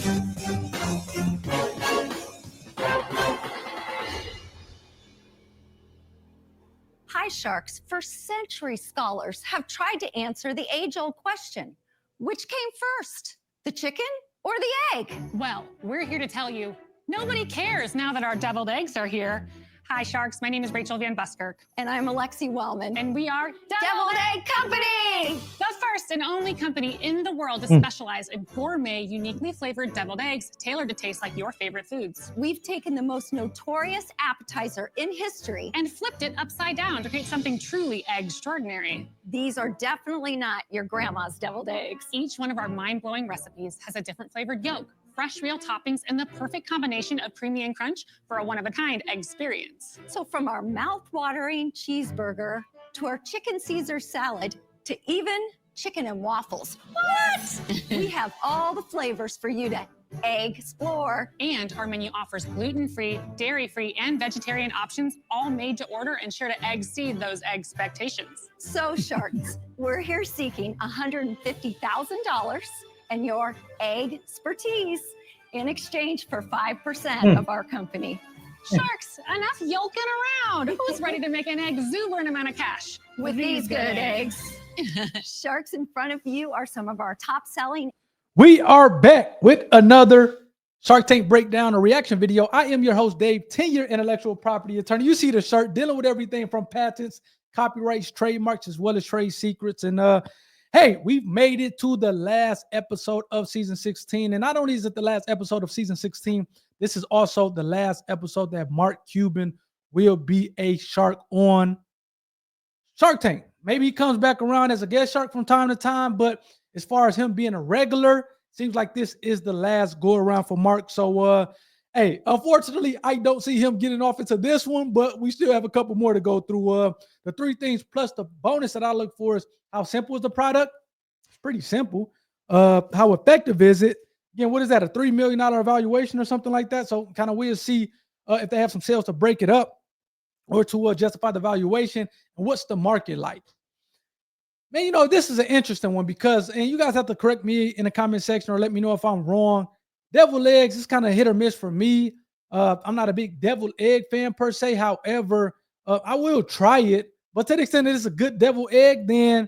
Hi, sharks. For centuries, scholars have tried to answer the age-old question, which came first, the chicken or the egg? Well, we're here to tell you, nobody cares now that our deviled eggs are here. Hi, sharks. My name is Rachel Van Buskirk. And I'm Alexi Wellman. And we are Deviled Egg Company! The first and only company in the world to specialize in gourmet, uniquely flavored deviled eggs tailored to taste like your favorite foods. We've taken the most notorious appetizer in history and flipped it upside down to create something truly extraordinary. These are definitely not your grandma's deviled eggs. Each one of our mind-blowing recipes has a different flavored yolk, fresh real toppings, and the perfect combination of creamy and crunch for a one-of-a-kind egg experience. So from our mouth-watering cheeseburger to our chicken Caesar salad to even chicken and waffles. What? We have all the flavors for you to egg explore. And our menu offers gluten-free, dairy-free, and vegetarian options, all made to order and sure to exceed those expectations. So, sharks, we're here seeking $150,000 and your egg expertise in exchange for 5% of our company. Sharks, enough yolking around. Who's ready to make an exuberant amount of cash with these good eggs? Sharks, in front of you are some of our top selling. We are back with another Shark Tank breakdown or reaction video. I am your host, Dave, 10-year intellectual property attorney. You see the shirt, dealing with everything from patents, copyrights, trademarks, as well as trade secrets. And hey, we've made it to the last episode of season 16. And not only is it the last episode of season 16, this is also the last episode that Mark Cuban will be a shark on Shark Tank. Maybe he comes back around as a guest shark from time to time, but as far as him being a regular, seems like this is the last go around for Mark. So, hey, unfortunately, I don't see him getting off into this one, but we still have a couple more to go through. The three things plus the bonus that I look for is how simple is the product? It's pretty simple. How effective is it? Again, what is that, a $3 million evaluation or something like that? So kind of we'll see if they have some sales to break it up or to justify the valuation. And what's the market like? Man, you know, this is an interesting one because, and you guys have to correct me in the comment section or let me know if I'm wrong. Deviled eggs is kind of hit or miss for me. I'm not a big deviled egg fan per se. However, I will try it. But to the extent that it's a good deviled egg, then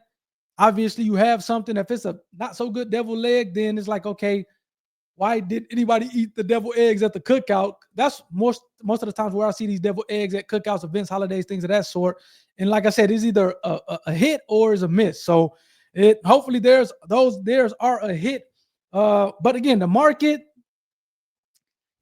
obviously you have something. If it's a not so good deviled egg, then it's like, okay, why did anybody eat the deviled eggs at the cookout? That's most of the times where I see these deviled eggs at cookouts, events, holidays, things of that sort. And like I said, it's either a hit or is a miss. So hopefully theirs are a hit. But again, the market,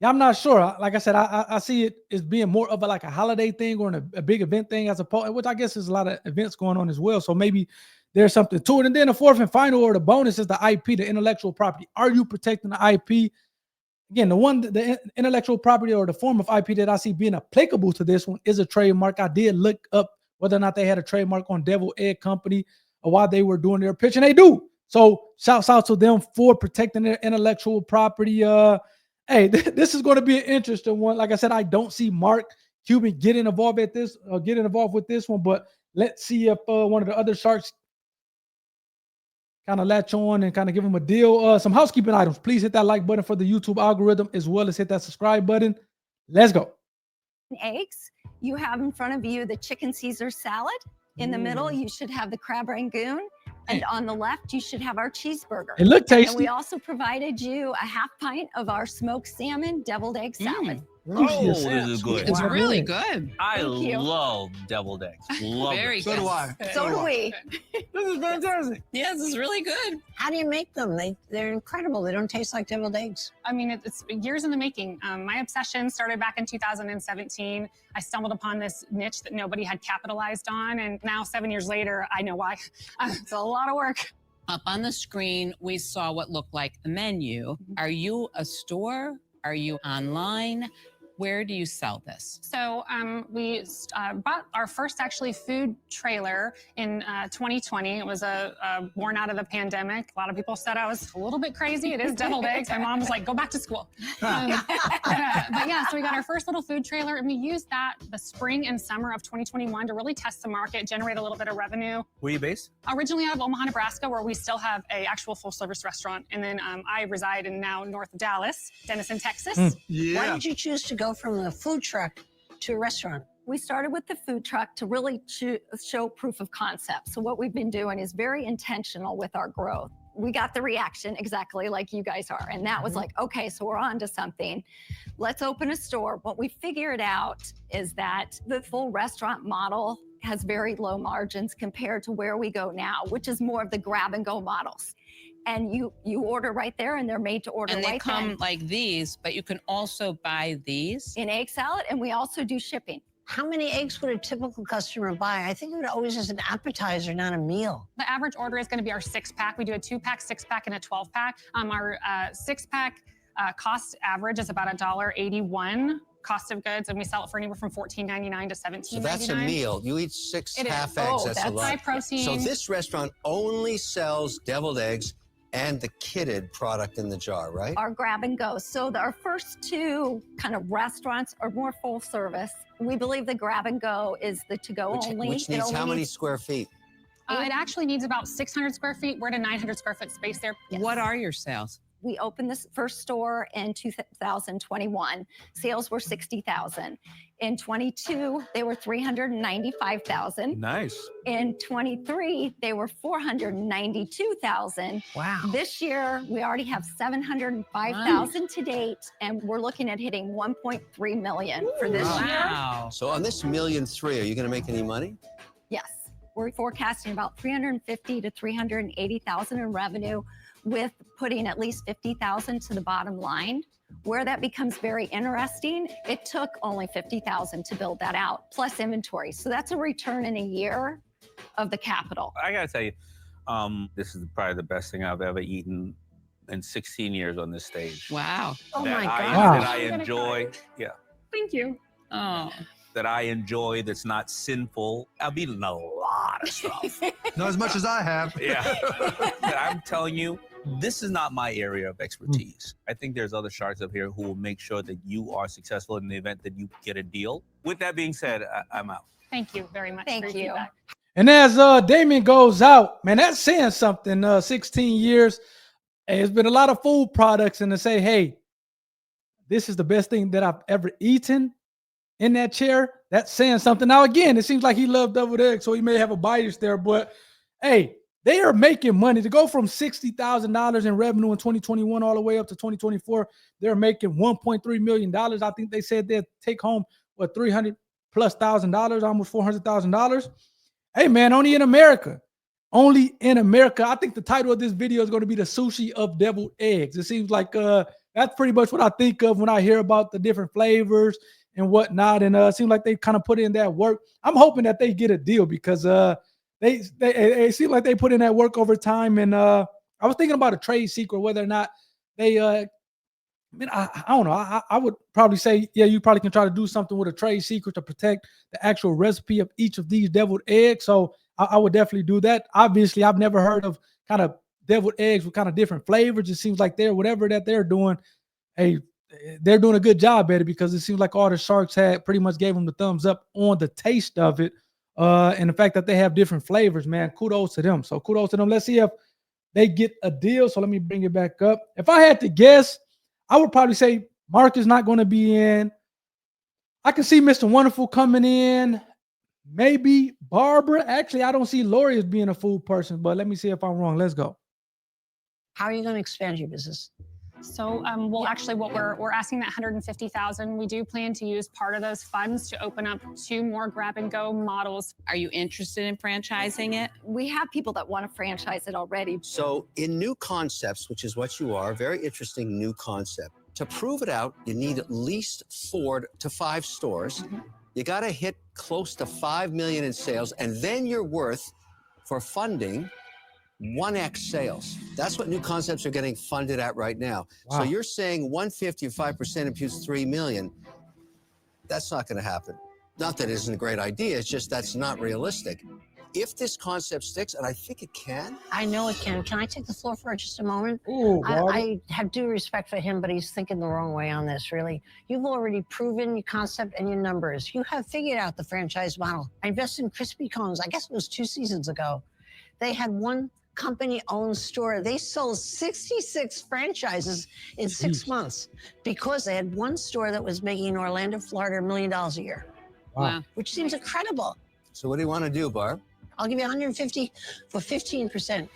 yeah, I'm not sure. Like I said, I see it as being more of a holiday thing or a big event thing as opposed, which I guess is a lot of events going on as well. So maybe there's something to it. And then the fourth and final or the bonus is the IP, the intellectual property. Are you protecting the IP? Again, the intellectual property or the form of IP that I see being applicable to this one is a trademark. I did look up whether or not they had a trademark on Deviled Egg Company or while they were doing their pitch, and they do. So shouts out to them for protecting their intellectual property. Hey, this is going to be an interesting one. Like I said, I don't see Mark Cuban getting involved with this one, but let's see if one of the other sharks kind of latch on and kind of give them a deal. Some housekeeping items. Please hit that like button for the YouTube algorithm as well as hit that subscribe button. Let's go. Eggs. You have in front of you the chicken Caesar salad. In the middle, you should have the crab rangoon. And on the left, you should have our cheeseburger. It looked tasty. And we also provided you a half pint of our smoked salmon deviled egg salad. Oh, this is good. It's really good. I love deviled eggs. Love Very it. good. So do I. So do we. This is fantastic. Yeah, this is really good. How do you make them? They're incredible. They don't taste like deviled eggs. I mean, it's years in the making. My obsession started back in 2017. I stumbled upon this niche that nobody had capitalized on. And now 7 years later, I know why. It's a lot of work. Up on the screen, we saw what looked like a menu. Are you a store? Are you online? Where do you sell this? So we bought our first actually food trailer in 2020. It was born out of the pandemic. A lot of people said I was a little bit crazy. It is deviled eggs. My mom was like, go back to school. But yeah, so we got our first little food trailer, and we used that the spring and summer of 2021 to really test the market, generate a little bit of revenue. Where are you based? Originally out of Omaha, Nebraska, where we still have a actual full-service restaurant. And then I reside in now north of Dallas, Denison, Texas. Why did you choose to go from a food truck to a restaurant? We started with the food truck to really show proof of concept. So what we've been doing is very intentional with our growth. We got the reaction exactly like you guys are. And that was like, okay, so we're on to something. Let's open a store. What we figured out is that the full restaurant model has very low margins compared to where we go now, which is more of the grab and go models. And you order right there, and they're made to order right there. And they come like these, but you can also buy these. In egg salad, and we also do shipping. How many eggs would a typical customer buy? I think it always is an appetizer, not a meal. The average order is going to be our 6-pack. We do a 2-pack, 6-pack, and a 12-pack. Our 6-pack cost average is about $1.81 cost of goods, and we sell it for anywhere from $14.99 to $17.99. So that's a meal. You eat 6 half eggs. Oh, that's a lot. high protein. So this restaurant only sells deviled eggs and the kitted product in the jar, right? Our grab and go. So our first 2 kind of restaurants are more full service. We believe the grab and go is the to-go only. Which needs how many square feet? It actually needs about 600 square feet. We're at a 900 square foot space there. Yes. What are your sales? We opened this first store in 2021. Sales were $60,000. In 22, they were $395,000. Nice. In 23, they were $492,000. Wow. This year, we already have $705,000 to date, and we're looking at hitting $1.3 million for this year. Wow. So on this $1.3 million, are you going to make any money? Yes, we're forecasting about $350,000 to $380,000 in revenue, with putting at least $50,000 to the bottom line. Where that becomes very interesting, it took only $50,000 to build that out, plus inventory. So that's a return in a year of the capital. I gotta tell you, this is probably the best thing I've ever eaten in 16 years on this stage. Wow. Oh That my I- God. That I enjoy. Yeah. Thank you. Oh. That I enjoy. That's not sinful. I've eaten a lot of stuff. Not as much as I have. Yeah. But I'm telling you, this is not my area of expertise. I think there's other sharks up here who will make sure that you are successful in the event that you get a deal. With that being said, I'm out. Thank you very much. Thank for your you. feedback. And as Damien goes out, man, that's saying something. 16 years. Hey, it's been a lot of food products, and to say, hey, this is the best thing that I've ever eaten in that chair, that's saying something. Now, again, it seems like he loved deviled eggs, so he may have a bias there, but hey, they are making money. To go from $60,000 in revenue in 2021 all the way up to 2024, they're making $1.3 million. I think they said they'd take home, what, $300,000 plus, almost $400,000. Hey, man, only in America. Only in America. I think the title of this video is going to be the sushi of deviled eggs. It seems like that's pretty much what I think of when I hear about the different flavors and whatnot. And it seems like they kind of put in that work. I'm hoping that they get a deal because it seems like they put in that work over time. And I was thinking about a trade secret, whether or not they, I don't know. I would probably say, yeah, you probably can try to do something with a trade secret to protect the actual recipe of each of these deviled eggs. So I would definitely do that. Obviously, I've never heard of kind of deviled eggs with kind of different flavors. It seems like whatever that they're doing, hey, they're doing a good job at it, because it seems like all the sharks had pretty much gave them the thumbs up on the taste of it. And the fact that they have different flavors, man, kudos to them. So kudos to them. Let's see if they get a deal. So let me bring it back up. If I had to guess, I would probably say Mark is not going to be in. I can see Mr. Wonderful coming in. Maybe Barbara. Actually, I don't see Lori as being a food person, but let me see if I'm wrong. Let's go. How are you going to expand your business? So, well, actually, what we're asking that $150,000. We do plan to use part of those funds to open up 2 more grab-and-go models. Are you interested in franchising it? We have people that want to franchise it already. So in new concepts, which is what you are, very interesting new concept. To prove it out, you need at least 4 to 5 stores. You got to hit close to 5 million in sales, and then you're worth, for funding, 1x sales. That's what new concepts are getting funded at right now. Wow. So you're saying 150 or 5% imputes 3 million. That's not going to happen. Not that it isn't a great idea, it's just that's not realistic. If this concept sticks, and I think it can. I know it can. Can I take the floor for just a moment? Ooh, Barbara. I have due respect for him, but he's thinking the wrong way on this, really. You've already proven your concept and your numbers. You have figured out the franchise model. I invested in Crispy Cones, I guess it was 2 seasons ago. They had one company-owned store. They sold 66 franchises in 6 months because they had one store that was making in Orlando, Florida, $1 million a year, Wow. which seems incredible. So what do you want to do, Barb? I'll give you 150 for 15%.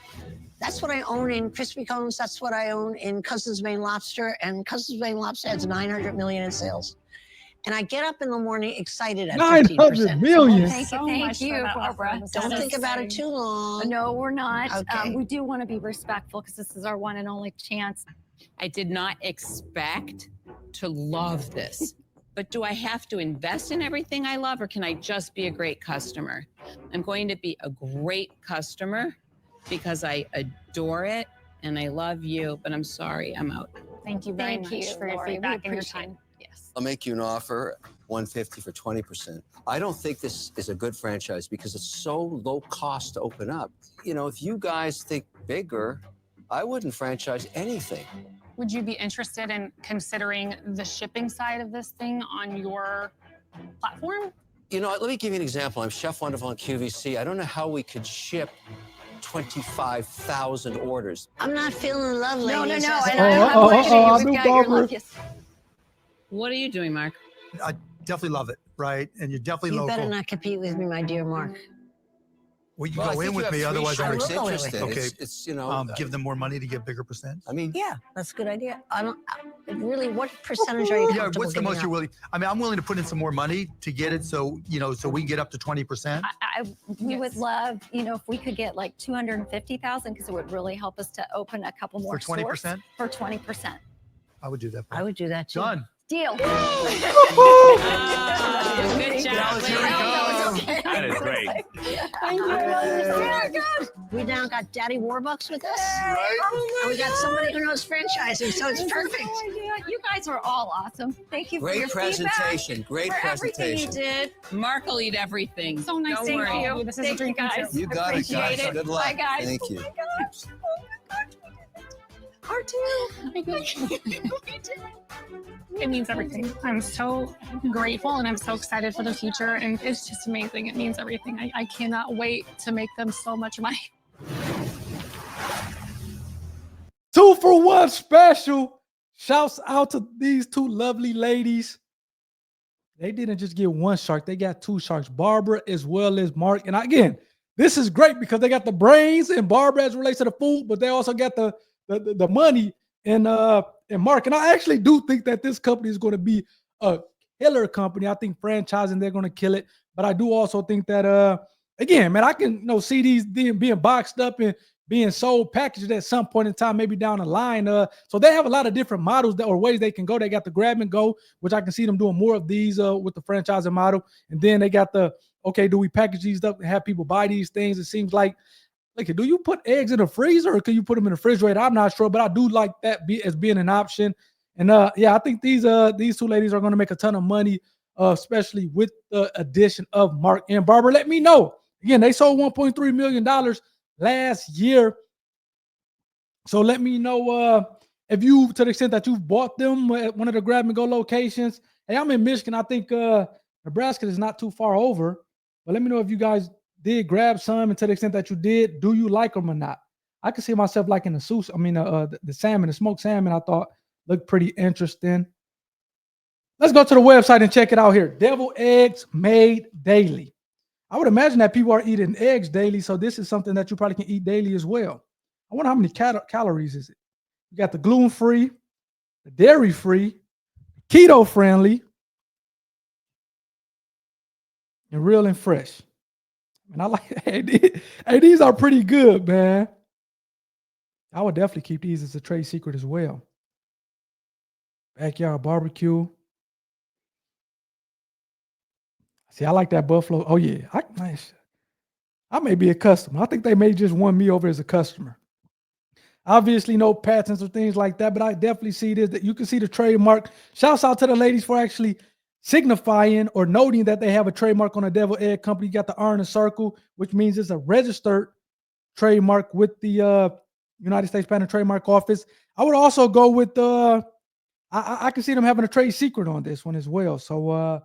That's what I own in Crispy Cones. That's what I own in Cousins Maine Lobster. And Cousins Maine Lobster has 900 million in sales. And I get up in the morning excited at 900 15%. million. Thank you, So thank much for you, that Barbara. offer. This Don't is think about it exciting. too long. No, we're not. Okay. We do want to be respectful because this is our one and only chance. I did not expect to love this. But do I have to invest in everything I love, or can I just be a great customer? I'm going to be a great customer because I adore it and I love you, but I'm sorry, I'm out. Thank you very Thank much you, for your Lori. We feedback and your appreciate time. it. Yes. I'll make you an offer, 150 for 20%. I don't think this is a good franchise because it's so low cost to open up. You know, if you guys think bigger, I wouldn't franchise anything. Would you be interested in considering the shipping side of this thing on your platform? You know, let me give you an example. I'm Chef Wonderful on QVC. I don't know how we could ship 25,000 orders. I'm not feeling in love, No, ladies. no, no. That's And all. I have oh, one oh, for oh, you. I We've knew got your Barbara. love. Yes. What are you doing, Mark? I definitely love it, right? And you're definitely You local. better not compete with me, my dear Mark. Well, you Well, I go think in you with have me, 3 otherwise I'm sharks I will go in with interested. you. It's you know, give them more money to get bigger percent. I mean, Yeah, that's a good idea. I don't really. What percentage are you Yeah, comfortable what's the giving most up? you're willing? I mean, I'm willing to put in some more money to get it, so so we can get up to 20%. We would Yes. love, if we could get like 250,000 because it would really help us to open a couple more For 20%? stores for 20%. I would do that. I would do that too. Done. Deal. Good job. Dallas, here we Larry. go. That is great. Thank you. We now got Daddy Warbucks with us. Right? And we got somebody who knows franchising, so it's perfect. You guys are all awesome. Thank you for your great presentation. Great feedback, for everything you presentation. did. Mark will eat everything. So nice Don't to meet worry. you. This is a Thank you, dream come true. guys. You got it, Appreciate guys. it. Good luck. Bye, guys. Thank you. Oh my gosh. R2. It means everything. I'm so grateful and I'm so excited for the future. And it's just amazing. It means everything. I cannot wait to make them so much money. 2 for 1 special. Shouts out to these 2 lovely ladies. They didn't just get 1 shark, they got 2 sharks, Barbara as well as Mark. And again, this is great because they got the brains and Barbara as it relates to the food, but they also got the money and Mark. And I actually do think that this company is going to be a killer company. I think franchising, they're going to kill it. But I do also think that again, man, I can see these being boxed up and being sold packaged at some point in time, maybe down the line. So they have a lot of different models or ways they can go. They got the grab and go, which I can see them doing more of these with the franchising model. And then they got okay, do we package these up and have people buy these things? It seems like, do you put eggs in the freezer or can you put them in the refrigerator? I'm not sure, but I do like that as being an option. And yeah, I think these 2 ladies are going to make a ton of money, especially with the addition of Mark and Barbara. Let me know. Again, they sold $1.3 million last year. So let me know if you, to the extent that you've bought them at one of the grab and go locations. Hey, I'm in Michigan. I think Nebraska is not too far over. But let me know if you guys did grab some, and to the extent that you did, do you like them or not? I can see myself liking the sushi. I mean, the salmon, the smoked salmon, I thought looked pretty interesting. Let's go to the website and check it out here. Devil eggs made daily. I would imagine that people are eating eggs daily, so this is something that you probably can eat daily as well. I wonder how many calories is it? You got the gluten-free, the dairy-free, keto-friendly, and real and fresh. And I like, hey, these are pretty good, man. I would definitely keep these as a trade secret as well. Backyard barbecue. See, I like that buffalo. Oh, yeah. I may be a customer. I think they may just want me over as a customer. Obviously, no patents or things like that, but I definitely see this. That you can see the trademark. Shouts out to the ladies for actually signifying or noting that they have a trademark on a devil egg company. You got the iron and circle, which means it's a registered trademark with the United States Patent and Trademark Office. I would also go with I can see them having a trade secret on this one as well. So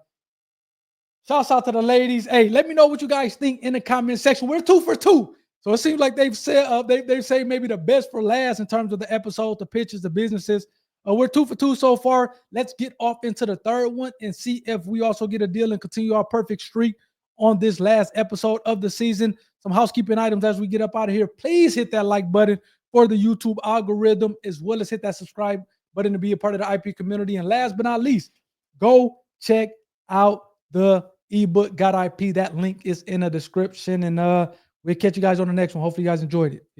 shouts out to the ladies. Hey, let me know what you guys think in the comment section. We're 2 for 2. So it seems like they've said they say maybe the best for last in terms of the episode, the pitches, the businesses. We're 2 for 2 so far. Let's get off into the third one and see if we also get a deal and continue our perfect streak on this last episode of the season. Some housekeeping items as we get up out of here. Please hit that like button for the YouTube algorithm, as well as hit that subscribe button to be a part of the IP community. And last but not least, go check out the ebook Got IP. That link is in the description. And we'll catch you guys on the next one. Hopefully you guys enjoyed it.